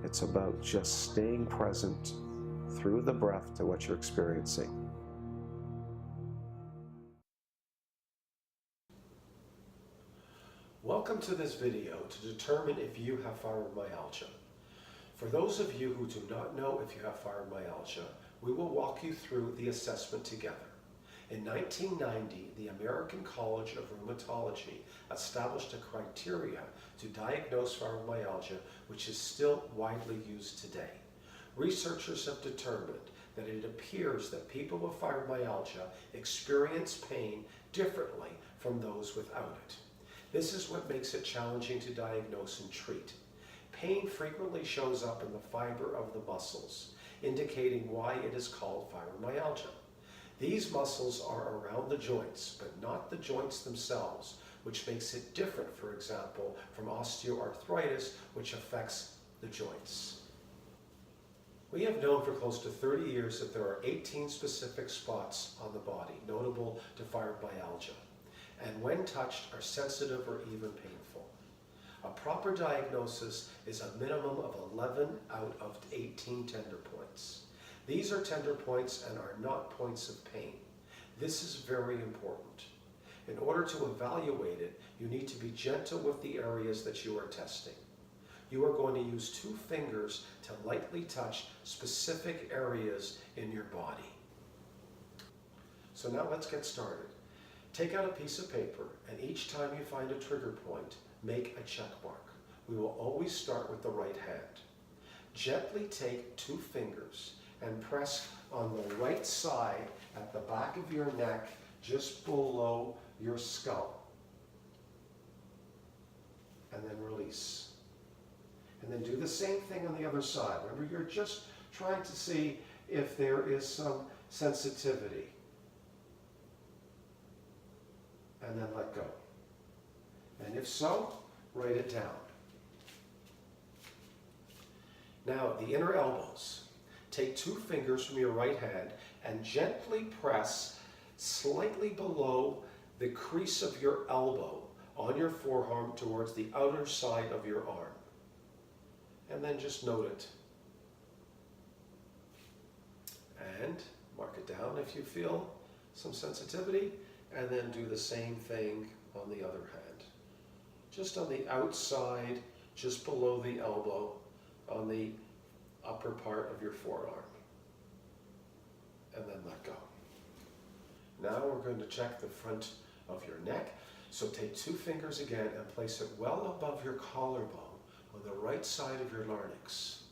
It's about just staying present through the breath to what you're experiencing. Welcome to this video to determine if you have fibromyalgia. For those of you who do not know if you have fibromyalgia, we will walk you through the assessment together. In 1990, the American College of Rheumatology established a criteria to diagnose fibromyalgia, which is still widely used today. Researchers have determined that it appears that people with fibromyalgia experience pain differently from those without it. This is what makes it challenging to diagnose and treat. Pain frequently shows up in the fiber of the muscles, indicating why it is called fibromyalgia. These muscles are around the joints, but not the joints themselves, which makes it different, for example, from osteoarthritis, which affects the joints. We have known for close to 30 years that there are 18 specific spots on the body notable to fibromyalgia, and when touched are sensitive or even painful. A proper diagnosis is a minimum of 11 out of 18 tender points. These are tender points and are not points of pain. This is very important. In order to evaluate it, you need to be gentle with the areas that you are testing. You are going to use 2 fingers to lightly touch specific areas in your body. So now let's get started. Take out a piece of paper, and each time you find a trigger point, make a check mark. We will always start with the right hand. Gently take 2 fingers and press on the right side at the back of your neck, just below your skull. And then release. And then do the same thing on the other side. Remember, you're just trying to see if there is some sensitivity. And then let go. And if so, write it down. Now, the inner elbows. Take 2 fingers from your right hand and gently press slightly below the crease of your elbow on your forearm towards the outer side of your arm. And then just note it. And mark it down if you feel some sensitivity. And then do the same thing on the other hand. Just on the outside, just below the elbow, on the upper part of your forearm. And then let go. Now we're going to check the front of your neck. So take 2 fingers again and place it well above your collarbone on the right side of your larynx.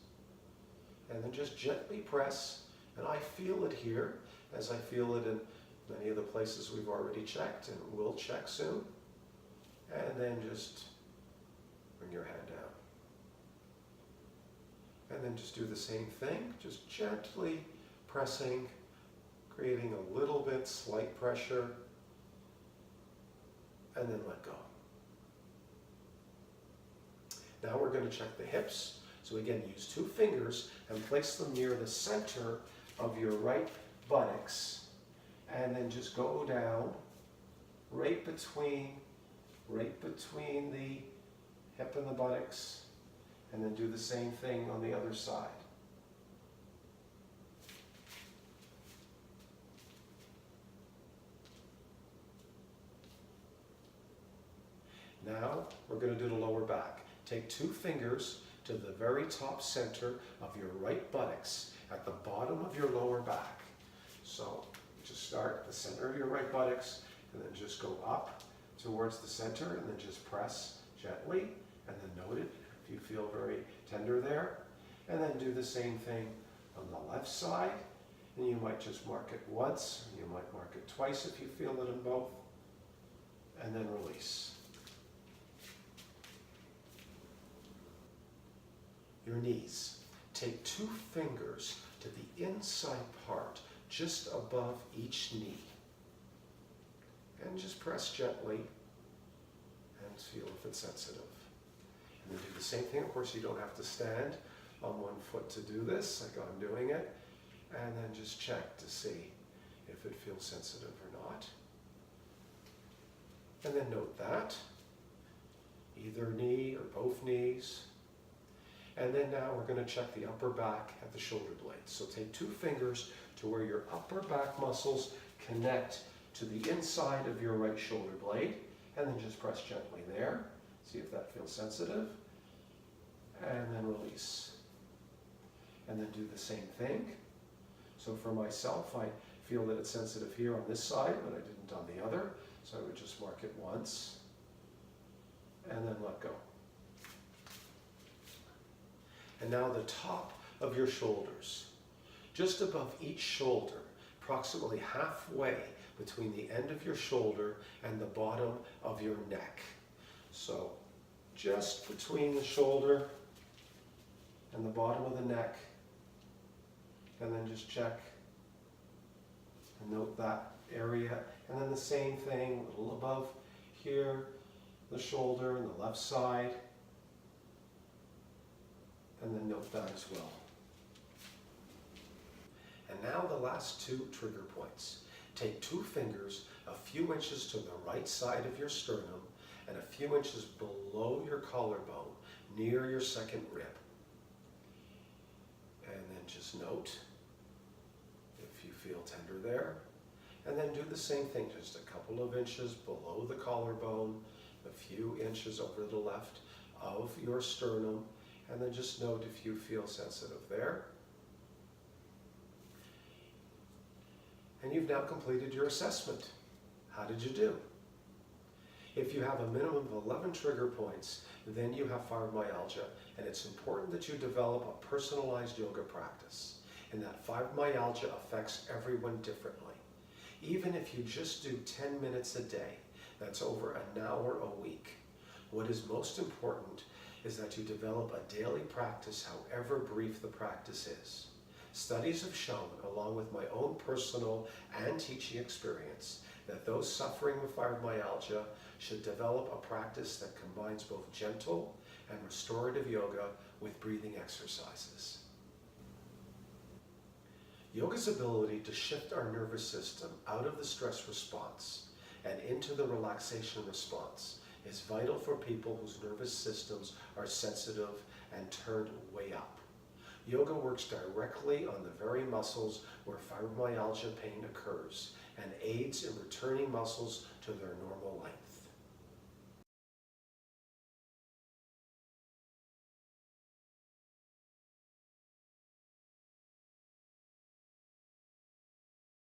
And then just gently press, and I feel it here as I feel it in many of the places we've already checked and will check soon. And then just bring your hand down. And then just do the same thing, just gently pressing, creating a little bit slight pressure, and then let go. Now we're going to check the hips. So again, use 2 fingers and place them near the center of your right buttocks. And then just go down right between the hip and the buttocks, and then do the same thing on the other side. Now we're going to do the lower back. Take 2 fingers to the very top center of your right buttocks at the bottom of your lower back. So just start at the center of your right buttocks and then just go up towards the center and then just press gently and then note it if you feel very tender there. And then do the same thing on the left side. And you might just mark it once, you might mark it twice if you feel it in both. And then release. Your knees. Take 2 fingers to the inside part, just above each knee. And just press gently and feel if it's sensitive. And then do the same thing. Of course, you don't have to stand on one foot to do this, like I'm doing it. And then just check to see if it feels sensitive or not. And then note that, either knee or both knees. And then now we're going to check the upper back at the shoulder blades. So take 2 fingers to where your upper back muscles connect to the inside of your right shoulder blade, and then just press gently there. See if that feels sensitive. And then release. And then do the same thing. So for myself, I feel that it's sensitive here on this side, but I didn't on the other. So I would just mark it once, and then let go. And now the top of your shoulders, just above each shoulder, approximately halfway between the end of your shoulder and the bottom of your neck. So just between the shoulder and the bottom of the neck, and then just check and note that area. And then the same thing, a little above here, the shoulder and the left side, and then note that as well. And now the last 2 trigger points. Take 2 fingers a few inches to the right side of your sternum and a few inches below your collarbone, near your second rib. And then just note if you feel tender there. And then do the same thing, just a couple of inches below the collarbone, a few inches over to the left of your sternum, and then just note if you feel sensitive there. And you've now completed your assessment. How did you do? If you have a minimum of 11 trigger points, then you have fibromyalgia, and it's important that you develop a personalized yoga practice, and that fibromyalgia affects everyone differently. Even if you just do 10 minutes a day, that's over an hour a week. What is most important is that you develop a daily practice, however brief the practice is. Studies have shown, along with my own personal and teaching experience, that those suffering with fibromyalgia should develop a practice that combines both gentle and restorative yoga with breathing exercises. Yoga's ability to shift our nervous system out of the stress response and into the relaxation response is vital for people whose nervous systems are sensitive and turned way up. Yoga works directly on the very muscles where fibromyalgia pain occurs and aids in returning muscles to their normal length.